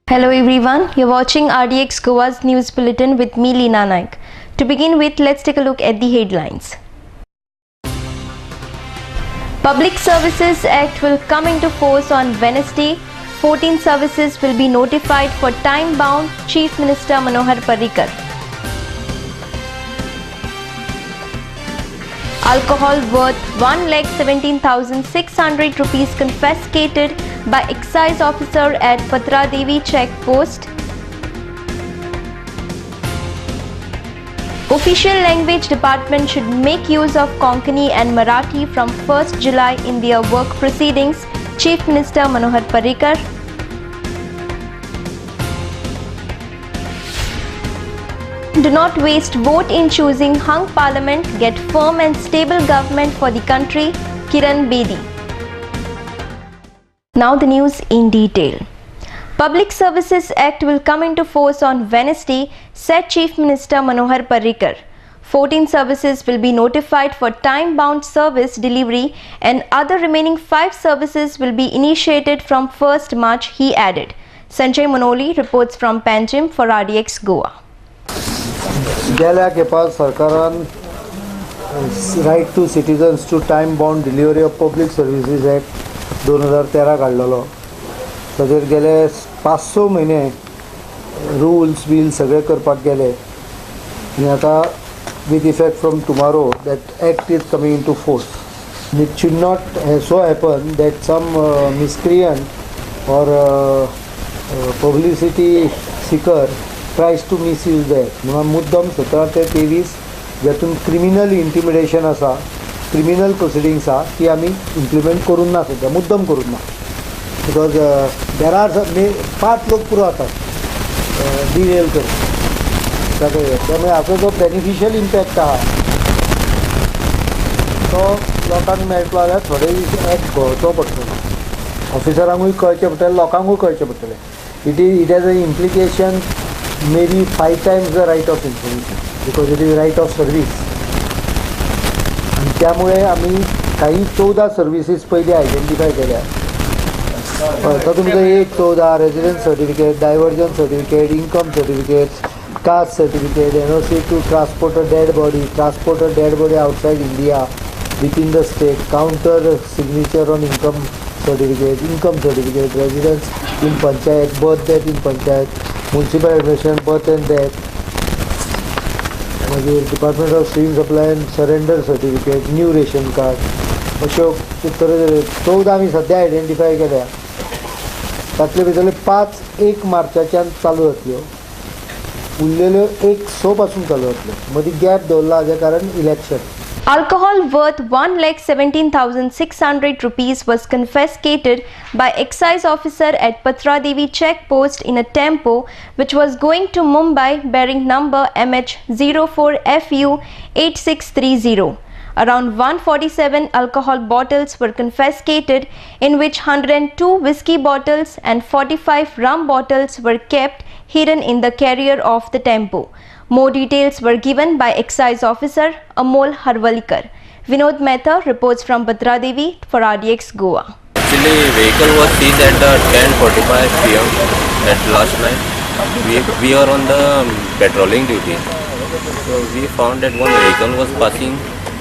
Hello everyone, you're watching RDX Goa's news bulletin with me Leena Naik. To begin with, let's take a look at the headlines. Public Services Act will come into force on Wednesday. 14 services will be notified for time-bound, Chief Minister Manohar Parrikar. Alcohol worth 1,17,600 rupees confiscated by excise officer at Patra Devi check post. Official language department should make use of Konkani and Marathi from 1st July in their work proceedings, Chief Minister Manohar Parrikar. Do not waste vote in choosing hung parliament, get firm and stable government for the country, Kiran Bedi. Now the news in detail. Public Services Act will come into force on Wednesday, said Chief Minister Manohar Parrikar. 14 services will be notified for time-bound service delivery and other remaining 5 services will be initiated from 1st March, he added. Sanjay Monoli reports from Panjim for RDX Goa. गेल्या खेपा सरकारान right to citizens to time bound delivery of public services act 2013 काडलेलो. ताचेर गेले 5-6 म्हयने rules बील सगळे करपाक गेले आनी आतां with effect from tomorrow that act is coming into force. It should not so happen that some miscreant or publicity seeker tries to misuse that. म्हणून मुद्दम 17 ते 23 ज्यातून क्रिमिनल इंटिमिडेशन आसा, क्रिमिनल प्रोसिडींग्स आसा ती आमी इम्प्लिमेंट करून ना सध्या, मुद्दम करून ना. बिकॉज देर आर 5 लोक पुरो जातात डिरेल करून त्यामुळे हाचो जो बेनिफिशियल इम्पॅक्ट आहा तो लोकांक मेळटलो जाल्यार थोडे दीस एक्ट घोळचो पडटलो. ऑफिसरांकूय कळचें पडटलें, लोकांकूय कळचें पडटलें. It has a implication maybe 5 times the right of information because it is right of service. आणि त्यामुळे आम्ही काही 14 सर्विसीस पहिले आयडेंटिफाय केल्या. तातूंत 14 resident certificate, diversion certificate, income certificate, caste certificate, NOC to transport a dead body outside India within the state, counter signature on income certificate, residence in panchayat, birth date in panchayat, municipal administration, birth and death, Department of Civil Supply and Surrender certificate, new ration card. अश्यो तरेचे 14 आमी सध्या identify केल्या. तातले भितरले 5 1 मार्चाच्यान चालू जातल्यो, उरलेल्यो 1 स पासून चालू जातल्यो. मदीं गॅप दवरला हाजे कारण election. Alcohol worth 1,17,600 rupees was confiscated by excise officer at Patra Devi check post in a tempo which was going to Mumbai bearing number MH04FU 8630. Around 147 alcohol bottles were confiscated, in which 102 whiskey bottles and 45 rum bottles were kept hidden in the carrier of the tempo. More details were given by excise officer Amol Harwalikar. Vinod Mehta reports from Patra Devi for RDX Goa. Actually, vehicle was seized at 10:45 p.m. at last night. We are on the patrolling duty. So we found that one vehicle was passing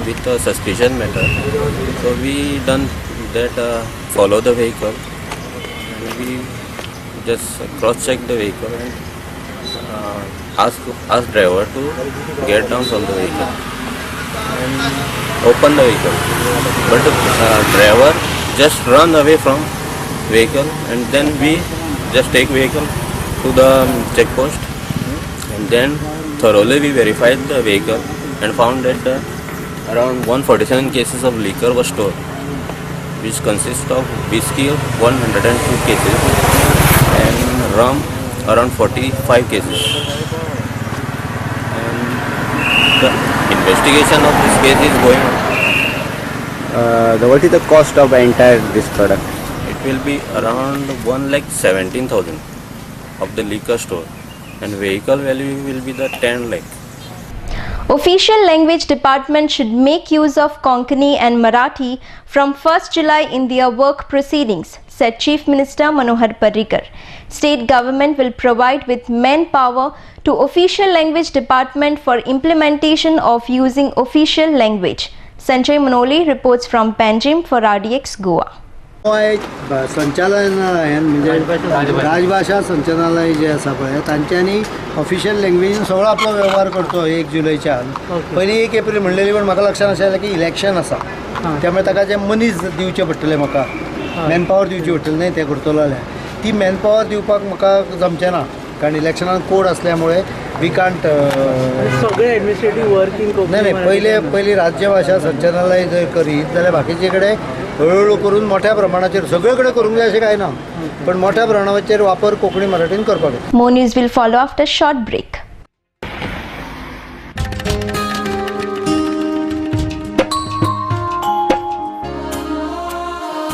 with a suspicious matter. So we done that, follow the vehicle. And we just cross-check the vehicle and ask driver to get down from the vehicle and open the vehicle. But driver just run away from vehicle, and then we just take vehicle to the check post, and then thoroughly we verified the vehicle and found that around 147 cases of liquor was stored, which consists of whiskey of 102 cases and rum around 45 cases. The investigation of this case is going on. What is the cost of entire this product? It will be around 1,17,000 of the liquor store, and vehicle value will be the 10 lakh. Official language department should make use of Konkani and Marathi from 1st July in their work proceedings, said Chief Minister Manohar Parrikar. State government will provide with manpower to official language department for implementation of using official language. Sanjay Manoli reports from Panjim for RDX Goa. संचालनालय म्हणजे राजभाषा संचालनालय जे आसा पळय तांच्यांनी official लँग्वेजीन सगळो आपलो व्यवहार करतो 1 जुलैच्यान पयलीं 1 एप्रिल म्हणलेली पण म्हाका लक्षात आशिल्लें की इलेक्शन आसा त्यामुळे ताका जे मनीस दिवचे पडटले म्हाका मॅनपावर दिवची पडटली न्हय ते करतलो जाल्यार ती मॅनपावर दिवपाक म्हाका जमचें ना कारण इलेक्शनान कोड असल्यामुळे वी कांट सगळे एडमिनिस्ट्रेटिव्ह वर्किंग नाही पहिले राज्य भाषा संचालनालय जर करीत जाल्यार बाकीचे कडेन हळूहळू करून मोठ्या प्रमाणाचेर सगळे कडेन करूंक जाय अशें कांय ना पण मोठ्या प्रमाणाचेर वापर कोंकणी मराठीन करपाक जाय. More news will follow after short break.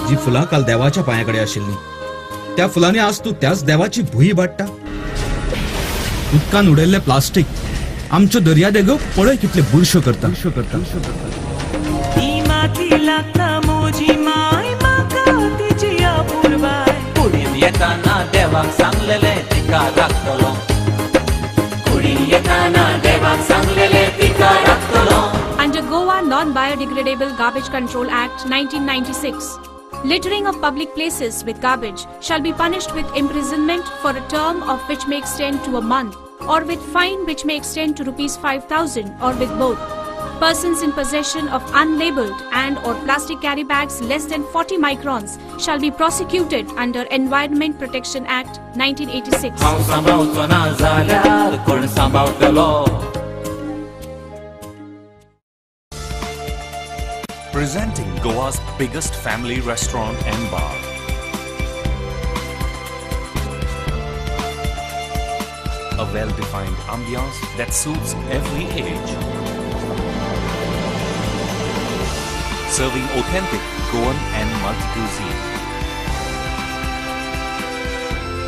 जी फुलां काल देवाच्या पांयाकडे आशिल्लीं त्या फुलांनी आज तूं त्याच देवाची भुंय वाडटा. उदकान उडयल्लें प्लास्टीक आमच्यो दर्या देगो पळय कितले बुरश्यो करता. कुडीन येताना देवाक सांगलेले तिका राखतलो. कुडीन येताना देवाक सांगलेले तिका राखतलो. Under Goa Non-Biodegradable Garbage Control Act 1996, littering of public places with garbage shall be punished with imprisonment for a term of which may extend to a month, or with fine which may extend to ₹5,000, or with both. Persons in possession of unlabeled and or plastic carry bags less than 40 microns shall be prosecuted under Environment Protection Act 1986. हांव सांबाळचो ना जाल्यार कोण सांबाळटलो. Presenting Goa's biggest family restaurant and bar. A well-defined ambiance that suits every age. Serving authentic Goan and multi-cuisine.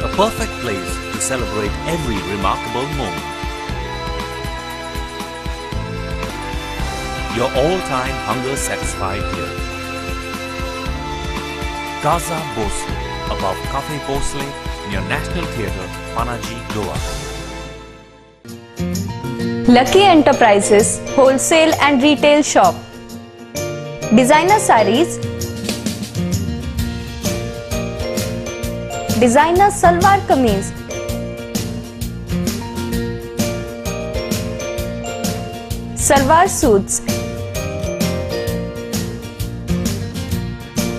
A perfect place to celebrate every remarkable moment. Your all-time hunger satisfied here. Casa Bosle, above Cafe Bosle, near National Theatre, Panaji, Goa. Lucky Enterprises Wholesale and Retail Shop. Designer sarees, designer salwar kameez, salwar suits,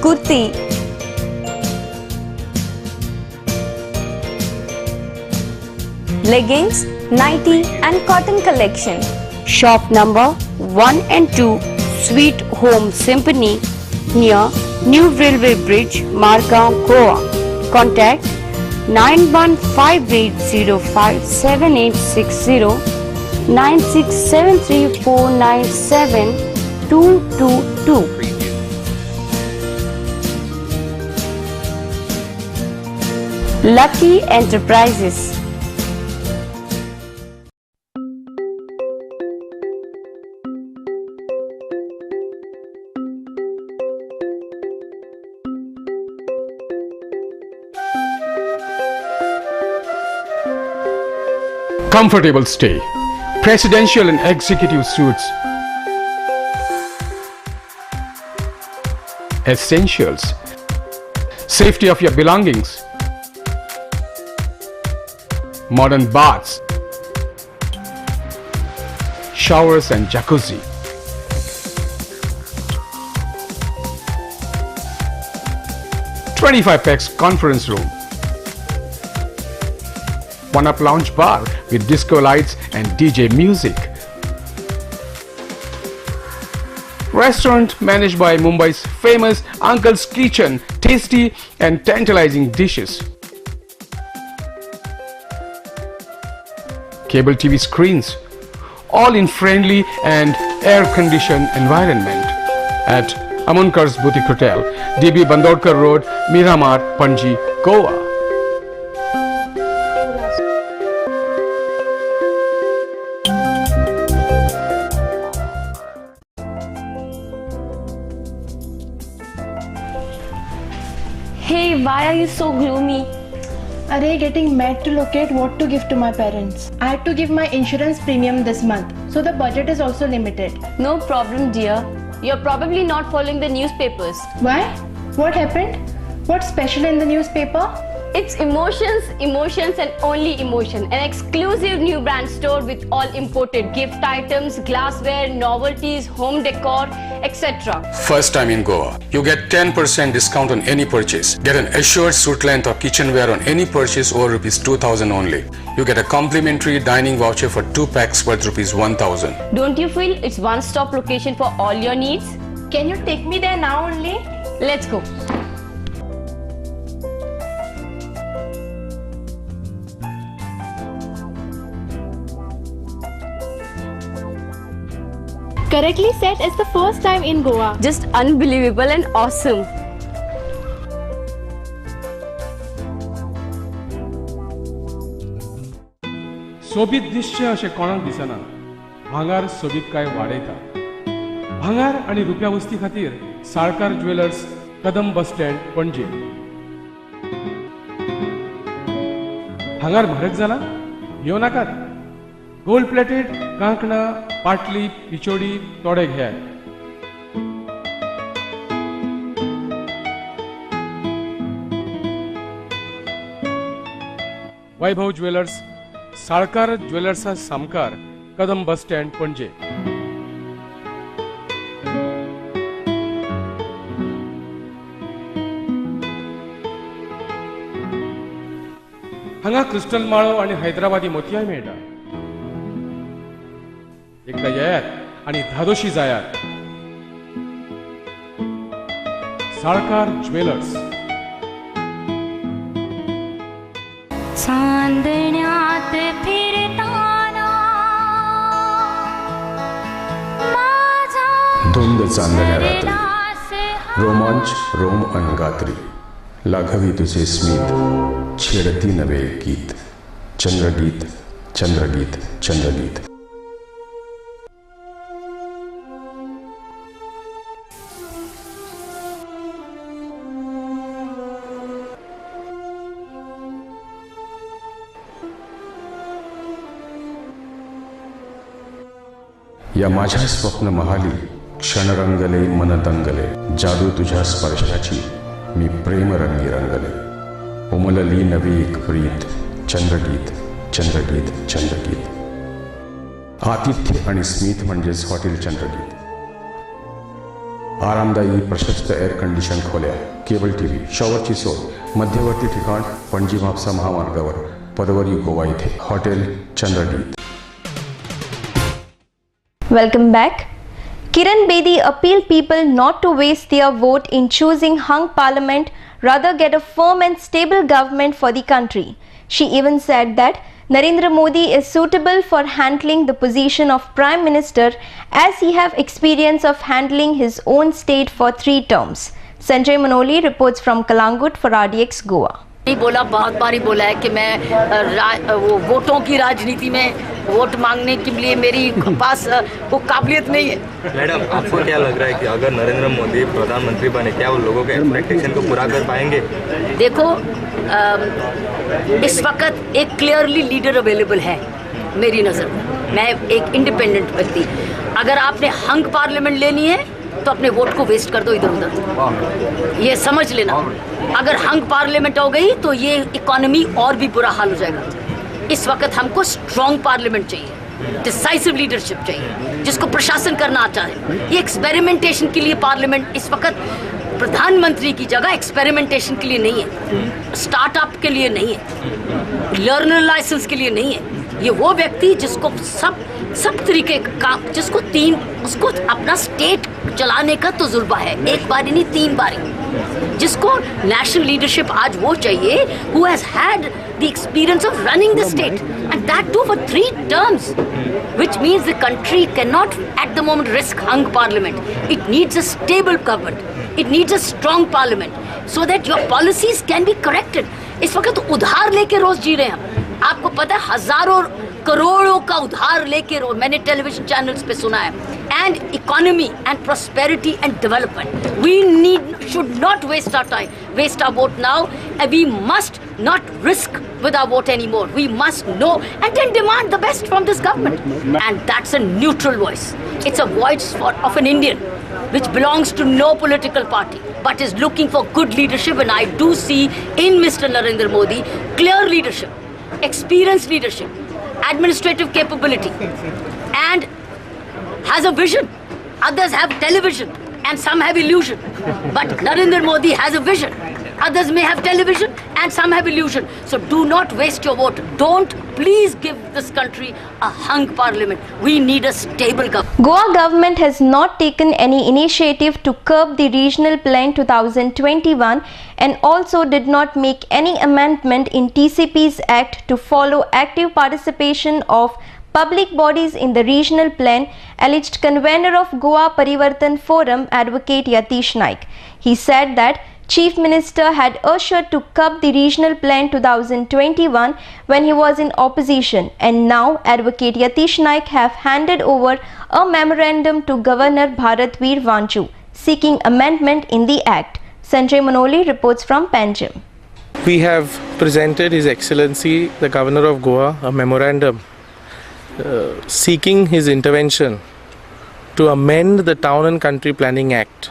kurti, leggings, nighty and cotton collection. Shop number 1 and 2, Sweet Home Symphony, near New Railway Bridge, Margao, Goa. Contact 9158057860 9673497222. Lucky Enterprises. Comfortable stay, presidential and executive suites, essentials, safety of your belongings, modern baths, showers and jacuzzi. $25 conference room. One-up lounge bar with disco lights and DJ music. Restaurant managed by Mumbai's famous Uncle's Kitchen, tasty and tantalizing dishes. Cable TV screens, all in friendly and air-conditioned environment at Amunkar's Boutique Hotel, DB Bandodkar Road, Miramar, Panji, Goa. Hey, why are you so gloomy? Array, getting mad to locate what to give to my parents. I had to give my insurance premium this month, so the budget is also limited. No problem, dear. You're probably not following the newspapers. Why? What happened? What's special in the newspaper? It's emotions, emotions and only emotion. An exclusive new brand store with all imported gift items, glassware, novelties, home decor, etc. First time in Goa, you get 10% discount on any purchase. Get an assured suit length or kitchenware on any purchase over rupees 2000 only. You get a complimentary dining voucher for 2 packs worth rupees 1000. Don't you feel it's one-stop location for all your needs? Can you take me there now only? Let's go. Correctly said, it's the first time in Goa. Just unbelievable and awesome. सोबीत दिसचें अशें कोणाक दिसना. भांगार सोबीत काय वाडयता. भांगार आनी रुप्या वस्ती खातीर साळकार ज्वेलर्स, कदम बस स्टँड, पणजी. भांगार म्हारग जाला? येवं नाकात. गोल्ड प्लेटेड कांकणां, पाटली, पिचोडी तोडे घेयात. वैभव ज्वेलर्स, साळकार ज्वेलर्सा सामकार, कदम बस स्टँड, पणजे. हांगा क्रिस्टल माळो आनी हैदराबादी मोतयाय मेळटा. एकदा येयात आनी धादोशी जायात. साळकार ज्वेलर्स. चांदण्यात फिरताना धुंद चांदण्या रात्री, रोमांच रोम अनगात्री. लाघवी तुझे स्मित, छेडती नवे गीत. चंद्रगीत, चंद्रगीत, चंद्रगीत. या माझ्या स्वप्न महाली क्षण रंगले, मन तंगले. जादू तुझ्या स्पर्शाची मी प्रेम रंगी रंगले. उमलली नवी एक प्रीत. चंद्रगीत, चंद्रगीत, चंद्रगीत. आतिथ्य आणि स्मित म्हणजेच हॉटेल चंद्रगीत. आरामदायी प्रशस्त एअर कंडिशन खोल्या, केबल टीव्ही, शॉवरची सोय. मध्यवर्ती ठिकाण पणजी म्हापसा महामार्गावर, पदवरी, गोवा इथे hotel Chandrageet. Welcome back. Kiran Bedi appealed people not to waste their vote in choosing hung parliament, rather get a firm and stable government for the country. She even said that Narendra Modi is suitable for handling the position of Prime Minister as he have experience of handling his own state for 3 terms. Sanjay Manoli reports from Kalangut for RDX Goa. नहीं बोला, बहुत बारी बोला है कि मैं वो वोटों की राजनीति में वोट मांगने के लिए मेरी पास वो काबिलियत नहीं है. मैडम, आपको क्या लग रहा है कि अगर नरेंद्र मोदी प्रधानमंत्री बने, क्या वो लोगों के एक्सपेक्टेशन को पूरा कर पाएंगे? देखो, इस वक्त एक क्लियरली लीडर अवेलेबल है मेरी नज़र में. मैं एक इंडिपेंडेंट व्यक्ति. अगर आपने हंग पार्लियामेंट लेनी है तो अपने वोट को वेस्ट कर दो इधर उधर. ये समझ लेना. अगर हंग पार्लियामेंट हो गई तो ये इकोनॉमी और भी बुरा हाल हो जाएगा. इस वक्त हमको स्ट्रॉन्ग पार्लियामेंट चाहिए, डिसाइसिव लीडरशिप चाहिए, जिसको प्रशासन करना आता है. ये एक्सपेरिमेंटेशन के लिए पार्लियामेंट इस वक्त प्रधानमंत्री की जगह एक्सपेरिमेंटेशन के लिए नहीं है, स्टार्टअप के लिए नहीं है, लर्नर लाइसेंस के लिए नहीं है. ये वो व्यक्ति जिसको सब तरीके का काम, जिसको उसको अपना स्टेट चलाने का तजुर्बा है, एक बारी नहीं 3 बारी. जिसको नेशनल लीडरशिप आज वो चाहिए who has had the experience of running the state and that too for 3 terms, which means the country cannot at the moment risk hung parliament. It needs a stable government. It needs a strong parliament so that your policies can be corrected. इस वक्त उधार लेके रोज जी रहे हैं हम. आपको पता है हजारों करोड़ों का उधार लेके मैंने टेलीविजन चैनल्स पे सुना है. And economy and prosperity and development. We should not waste our time, waste our vote now, and we must not risk with our vote anymore. We must know and then demand the best from this government. And that's a neutral voice. It's a voice of an Indian, which belongs to no political party, but is looking for good leadership. And I do see in Mr. Narendra Modi clear leadership, experienced leadership, administrative capability, and has a vision. Others have television and some have illusion. But Narendra Modi has a vision. Others may have television and some have illusion. So do not waste your vote. Don't please give this country a hung parliament. We need a stable government. Goa government has not taken any initiative to curb the regional plan 2021 and also did not make any amendment in TCP's Act to follow active participation of public bodies in the regional plan, alleged convener of Goa Parivartan Forum, Advocate Yatish Naik. He said that Chief Minister had assured to curb the regional plan 2021 when he was in opposition, and now Advocate Yatish Naik have handed over a memorandum to Governor Bharat Veer Vanchu seeking amendment in the Act. Sanjay Manoli reports from Panjim. We have presented His Excellency the Governor of Goa a memorandum seeking his intervention to amend the Town and Country Planning Act.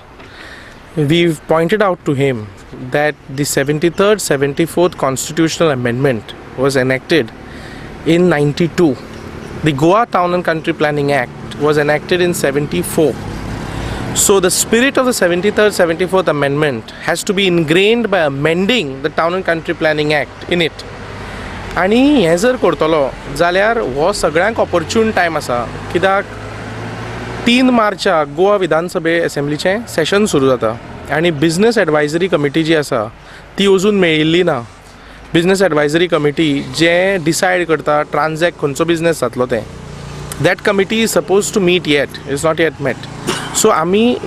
We've pointed out to him that the 73rd, 74th Constitutional Amendment was enacted in 92. The Goa Town and Country Planning Act was enacted in 74. So the spirit of the 73rd, 74th Amendment has to be ingrained by amending the Town and Country Planning Act in it. आनी हें जर करतलो जाल्यार हो सगळ्यांक ऑपॉर्च्यून time आसा, कित्याक 3 मार्चाक गोवा विधानसभे असेंब्लीचें सेशन सुरू जाता आनी बिझनेस एडवायझरी कमिटी जी आसा ती अजून मेळिल्ली ना. बिझनेस एडवायझरी कमिटी जे डिसायड करता ट्रान्झॅक्ट खंयचो बिझनेस जातलो तें, that committee is suppose to meet yet, is not yet met. So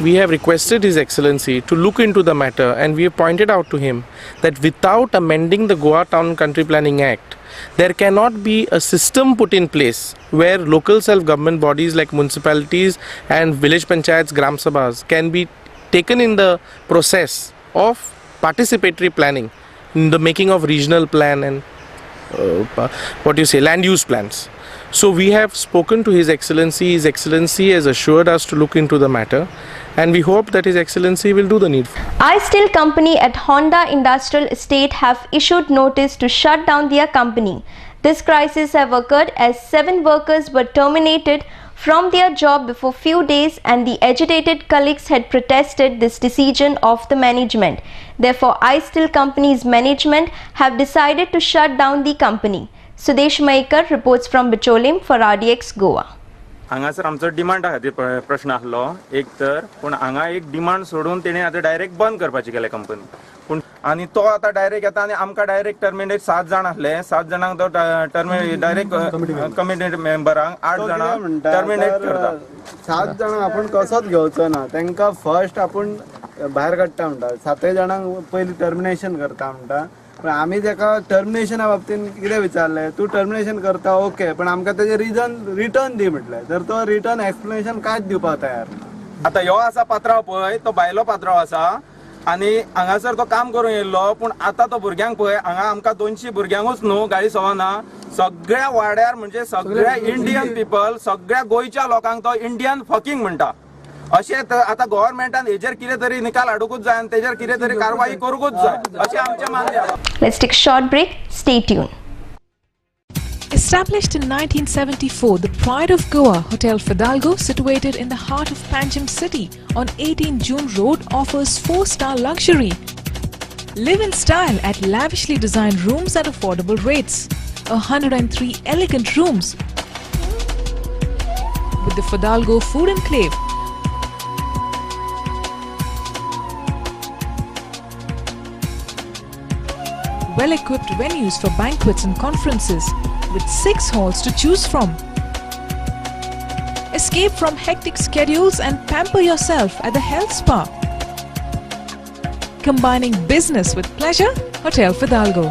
we have requested His Excellency to look into the matter, and we have pointed out to him that without amending the Goa Town and Country Planning Act, there cannot be a system put in place where local self-government bodies like municipalities and village panchayats, gram sabhas can be taken in the process of participatory planning in the making of regional plan and land use plans. So we have spoken to His Excellency. His Excellency has assured us to look into the matter, and we hope that His Excellency will do the needful. iSteel company at Honda Industrial Estate have issued notice to shut down their company. This crisis have occurred as 7 workers were terminated from their job before few days, and the agitated colleagues had protested this decision of the management. Therefore, iSteel company's management have decided to shut down the company. Sudesh Maikar reports from Bicholim for RDX Goa. हांगासर आमचो डिमांडा खातीर प्रश्न आसलो एक तर, पूण हांगा एक डिमांड सोडून तेणे आतां डायरेक्ट बंद करपाची केले कंपनी. पूण आनी तो आतां डायरेक्ट येता आनी आमकां डायरेक्ट टर्मिनेट 7 जाण आसले, 7 जाणांक तो टर्मिनेट डायरेक्ट कमिटी मेंबरांक 8 जाणांक टर्मिनेट करता. 7 जाणांक आपण कसोच घेवचो ना, तांकां फर्स्ट आपण भायर काडटा म्हणटा, 7 जाणांक पयलीं टर्मिनेशन करता म्हणटा. पण आमी ताका टर्मिनेशना बाबतीन कितें विचारलें, तूं टर्मिनेशन करता ओके, पण आमकां तेजें रिजन रिटर्न दी म्हटलें, तर तो रिटर्न एक्सप्लेनेशन कांयच दिवपाक तयार ना. आतां ह्यो आसा पात्रांव पळय, तो भायलो पात्रांव आसा आनी हांगासर तो काम करून येयल्लो, पूण आतां तो भुरग्यांक पळय, हांगा आमकां 200 भुरग्यांकूच न्हू गाडी सवना, सगळ्या वाड्यार म्हणजे सगळ्या इंडियन पीपल, सगळ्या गोंयच्या लोकांक तो इंडियन फकिंग म्हणटा. अशें आतां गव्हर्नमेंटान हेजेर कितें तरी निकाल हाडूंकूच जाय आनी तेजेर कितें तरी कारवाई करूंकूच जाय अशें आमचें मान्य आसा. Let's take a short break. Stay tuned. Established in 1974, the Pride of Goa, Hotel Fidalgo, situated in the heart of Panjim city on 18 June Road, offers 4-star luxury. Live in style at lavishly designed rooms at affordable rates. 103 elegant rooms with the Fidalgo Food Enclave. Well-equipped venues for banquets and conferences with 6 halls to choose from. Escape from hectic schedules and pamper yourself at the health spa. Combining business with pleasure, Hotel Fidalgo.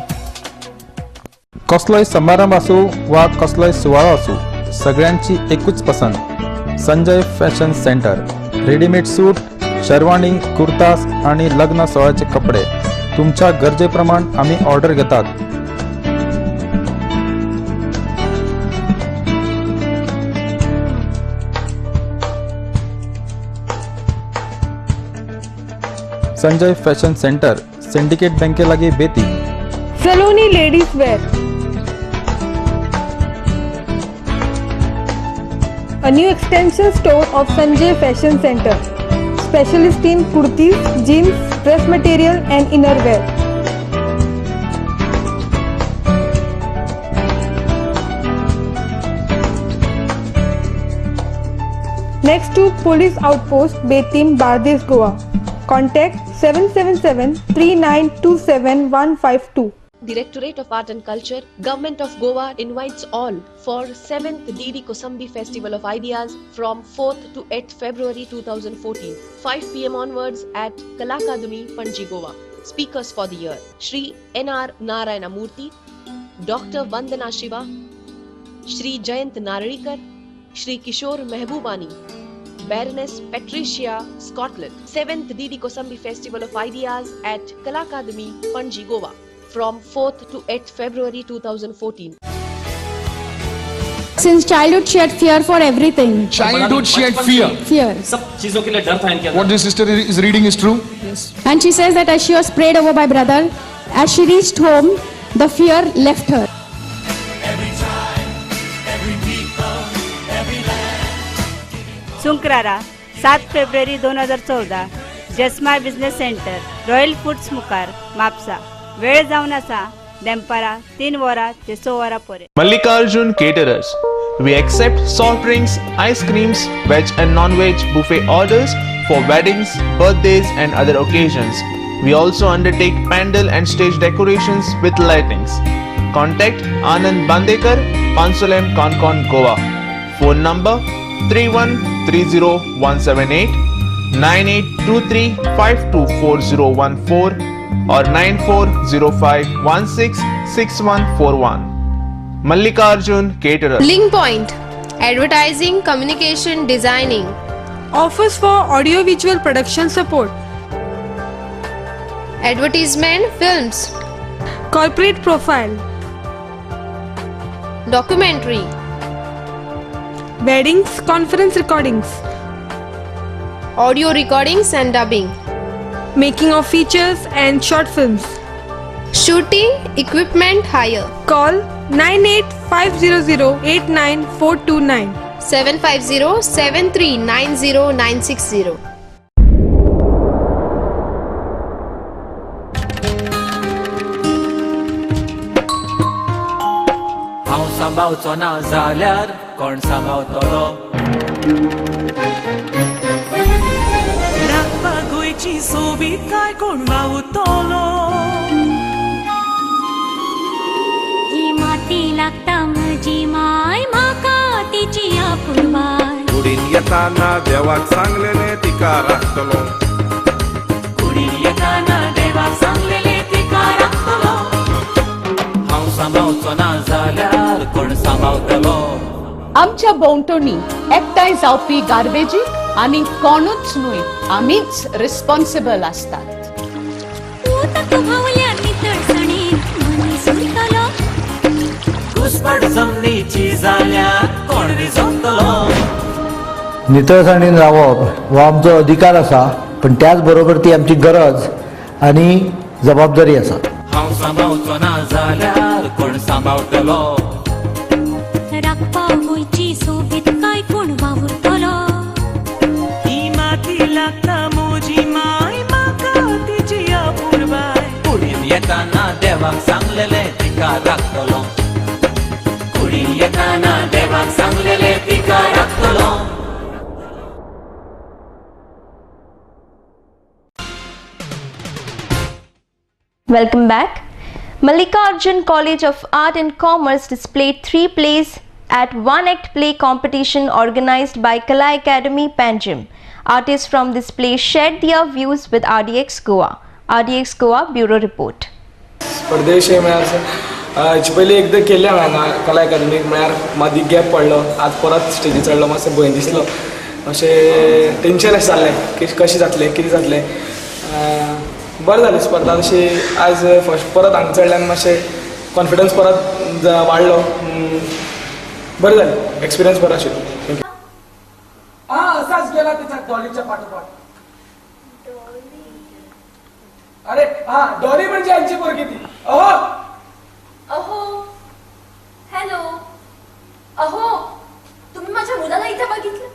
कसलोय समारंभ आसूं वा कसलोय सुवाळो आसूं, सगळ्यांची एकूच पसंत Sanjay fashion centre. Readymade suit, sherwani, kurtas आणि लग्न सोहळ्याचे कपडे तुमच्या गरजेप्रमाण आम्ही ऑर्डर घेतात. संजय फॅशन सेंटर, सिंडिकेट बँके लागी बेती. Saloni ladies wear, a new extension store of Sanjay Fashion Center, specialist in kurtis, jeans, dress material and innerwear. Next to Police Outpost, Betim, Bardes, Goa. Contact 777-3927-152. Directorate of Art and Culture, Government of Goa invites all for 7th DD Kosambi Festival of Ideas from 4th to 8th February 2014, 5 p.m. onwards at Kalakadumi, Panji, Goa. Speakers for the year: Shri N.R. Narayana Murthy, Dr. Vandana Shiva, Shri Jayant Narlikar, Shri Kishore Mehbubani, Baroness Patricia Scotland. 7th DD Kosambi Festival of Ideas at Kalakadumi, Panji, Goa from 4th to 8th February 2014. Since childhood she had fear for everything. Childhood she had fear. Fear. सब चीजों के लिए डर था इनके अंदर. What this sister is reading is true. Yes. And she says that as she was prayed over by brother, as she reached home, the fear left her. सुंकरारा 7 फेब्रुवारी 2014 Jasma business centre, royal foods मुखार, म्हापसा. वेळ जावन आसा दनपारा 3 वरां ते 6 वरां पर्यंत. Mallikarjun Caterers. We accept soft drinks, ice creams, veg and non-veg buffet orders for weddings, birthdays and other occasions. We also undertake pandal and stage decorations with lightings. Contact Anand Bandekar, Pansolem, Concon, Goa. Phone number 3130-178, 9823524014 or 9405166141. Mallikarjun Caterer. Link Point, advertising, communication, designing. Offers for audio-visual production support. Advertisement, films. Corporate profile. Documentary. Weddings, conference recordings. Audio recordings and dubbing. Making of features and short films. Shooting, equipment hire. Call 9850089429. 750-7390960. हांव सांबाळचो ना जाल्यार कोण सांबाळतलो. राखपाक गोंयची सोबीत काय कोण वावुरतलो. ही माती लागता म्हजी माय, म्हाका तिची आपुरबाय. कुडीन येताना देवाक सांगलेले तिका राखतलो. कुडीन येताना देवाक सांगलेले तिका राखतलो. हांव सांबाळचो ना जाल्यार कोण सांबाळतलो. आमच्या भोंवतणी एकठांय जावपी गार्बेजी आनी कोणूच न्हय, आमीच रिस्पॉन्सिबल आसतात. उदक व्हांवल्यार नितळसाणीत मनीस उरतलो. घुसमट जमनीची जाल्यार कोण विजवतलो. नितळसाणीन रावप हो आमचो अधिकार आसा, पण त्याच बरोबर ती आमची गरज आणि जबाबदारी आसा. हांव सांबाळचो ना जाल्यार कोण सांबाळतलो. राखपाक गोंयची सोबीत काय कोण वावुरतलो. ही माती लागता म्हजी माय, म्हाका तिची आपुरबाय. कुडीन येताना देवाक सांगलेले तिका राखतलो. कुडीन येताना देवाक सांगलेले तिका राखतलो. Welcome back. Mallikarjun College of Art and Commerce displayed 3 plays at one-act play competition organized by Kala Academy, Panjim. Artists from this play shared their views with RDX Goa. RDX Goa Bureau Report. परदेश में आज हाचे पयलीं एकदां केल्लें हांवें कला अकादमीक म्हळ्यार मदीं गॅप पडलो आज परत स्टेजीर चडलो मातशें भंय दिसलो अशें टेंशन अशें जाल्लें कशें जातलें कितें जातलें बरें जालें स्पर्धा तशी आज फर्स्ट परत हांगा चडल्यान मातशें कॉन्फिडन्स परत वाडलो बरें जालें एक्सपिरियन्स बरो आशिल्लो थँक्यू असाच गेला त्याच्या डॉलीच्या पाठोपाठ अरे हा डॉली म्हणजे यांची पोरगी ती अहो अहो हॅलो अहो तुम्ही माझ्या मुलाला इथे बघितलं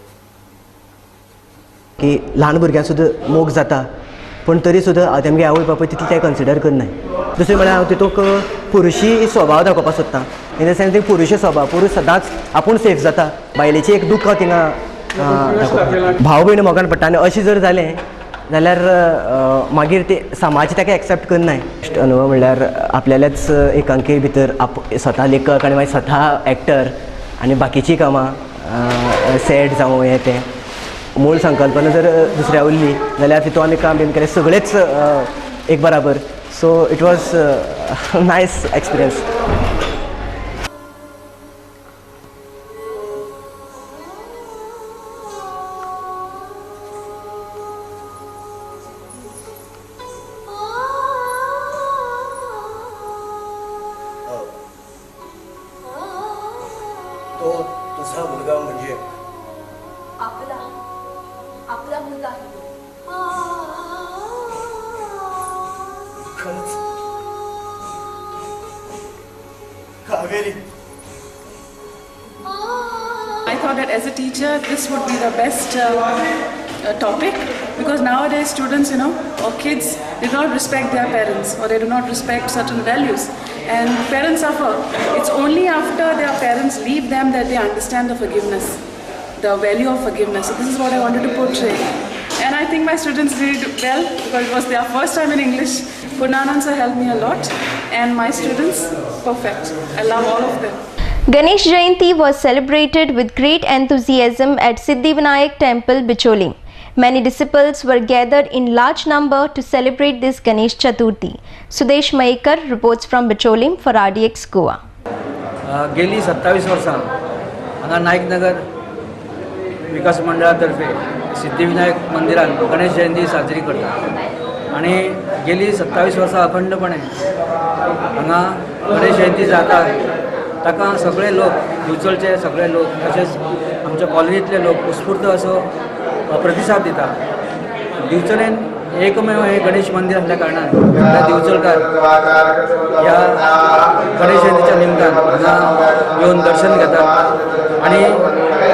की ल्हान भुरग्यांक सुद्दां मोग जाता पण तरी सुद्दां तेमगे आवय बापूय तितलें तें कन्सिडर करनाय दुसरें म्हळ्यार हांव तितूंक पुरुशी स्वभाव दाखोवपाक सोदतां इन द सेन्स पुरुशी स्वभाव पुरुश सदांच आपूण सेफ जाता बायलेची एक दुख्ख थिंगा भाव भयण मोगान पडटा आनी अशें जर जालें जाल्यार मागीर ते समाज ताका एक्सेप्ट करनाय अनुभव म्हणल्यार आपल्याल्याच एकांकी भितर स्वता लेखक आनी मागीर स्वता एक्टर आनी बाकीचीं कामां सॅड जावं हें तें मूळ संकल्पना जर दुसऱ्या उरली जाल्यार तितून आमी काम बीन केलें सगळेच एक बराबर so it was nice experience तो तुझा मुलगा म्हणजे आपला मुलगा खरंच Kaveri I thought that as a teacher this would be the best topic because nowadays students or kids they do not respect their parents or they do not respect certain values and parents suffer. It's only after their parents leave them that they understand the forgiveness, the value of forgiveness. So this is what I wanted to portray and I think my students did well because it was their first time in English. Punanand sir helped me a lot and my students perfect. I love all of them. Ganesh Jayanti was celebrated with great enthusiasm at Siddhivinayak Temple, Bicholi. Many disciples were gathered in large number to celebrate this Ganesh Chaturthi. Sudesh Maikar reports from Bicholi for RDX Goa. गेली 27 वर्सां हांगा नायक नगर विकास मंडळातर्फे सिद्धिविनायक मंदिरान गणेश जयंती साजरी करता आणि गेली 27 वर्सां अखंडपणे हांगा गणेश जयंती जाता ताका सगळे लोक दिवचलचे सगळे लोक तशेंच आमच्या कॉलनीतले लोक उत्स्फूर्त असो प्रतिसाद दिता दिवचलेन एकमेव हे गणेश मंदिर असल्या कारणान त्या दिवचलकार ह्या गणेश जयंतीच्या निमतान हांगा येवन दर्शन घेतात आणि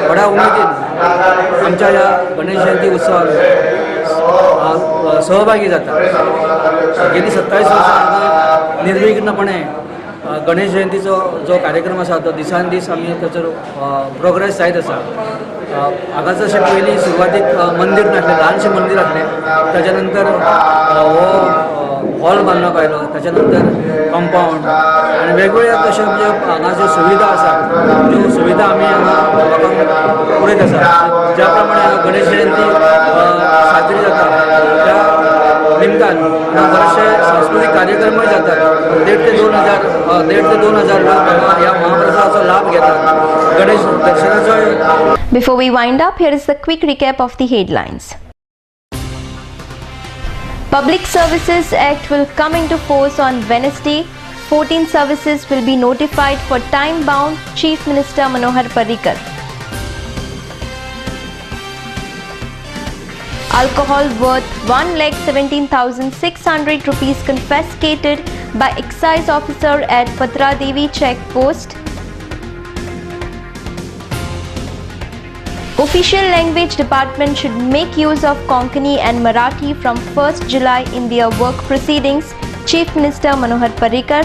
व्हडा उमेदीन आमच्या ह्या गणेश जयंती उत्सवाक सहभागी जाता गेली 27 वर्सां हांगा निर्विघ्नपणे गणेश जयंतीचो जो कार्यक्रम आसा तो दिसान दीस आमी ताचो प्रोग्रेस जायत आसा हांगा जशें पयलीं सुरवातीक मंदीर नासलें ल्हानशें मंदीर आसलें ताच्या नंतर हो हॉल बांदूंक आयलो ताच्या नंतर कंपाउंड आनी वेगवेगळ्या तशें म्हणजे हांगा ज्यो सुविधा आसा ज्यो सुविधा आमी हांगा लोकांक पुरयत आसा ज्या प्रमाणे हांगा गणेश जयंती साजरी जाता त्या निमतान हांगा बरेचशे सांस्कृतीक कार्यक्रमय जातात 1.5 ते 2,000 लोक ह्या महाप्रसादाचो लाभ घेतात Ganesh दर्शनाचो. Before we wind up, here is the quick recap of the headlines. Public Services Act will come into force on Wednesday. 14 services will be notified for time-bound, Chief Minister Manohar Parrikar. Alcohol worth 1,17,600 rupees confiscated by excise officer at Patra Devi check post. Official language department should make use of Konkani and Marathi from 1st July in their work proceedings, Chief Minister Manohar Parrikar.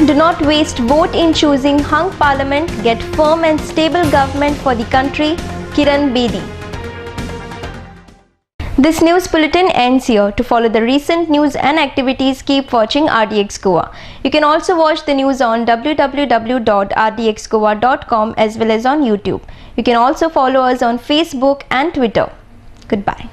Do not waste vote in choosing hung parliament, get firm and stable government for the country, Kiran Bedi. This news bulletin ends here. To follow the recent news and activities, keep watching RDX Goa. You can also watch the news on www.rdxgoa.com as well as on YouTube. You can also follow us on Facebook and Twitter. Goodbye.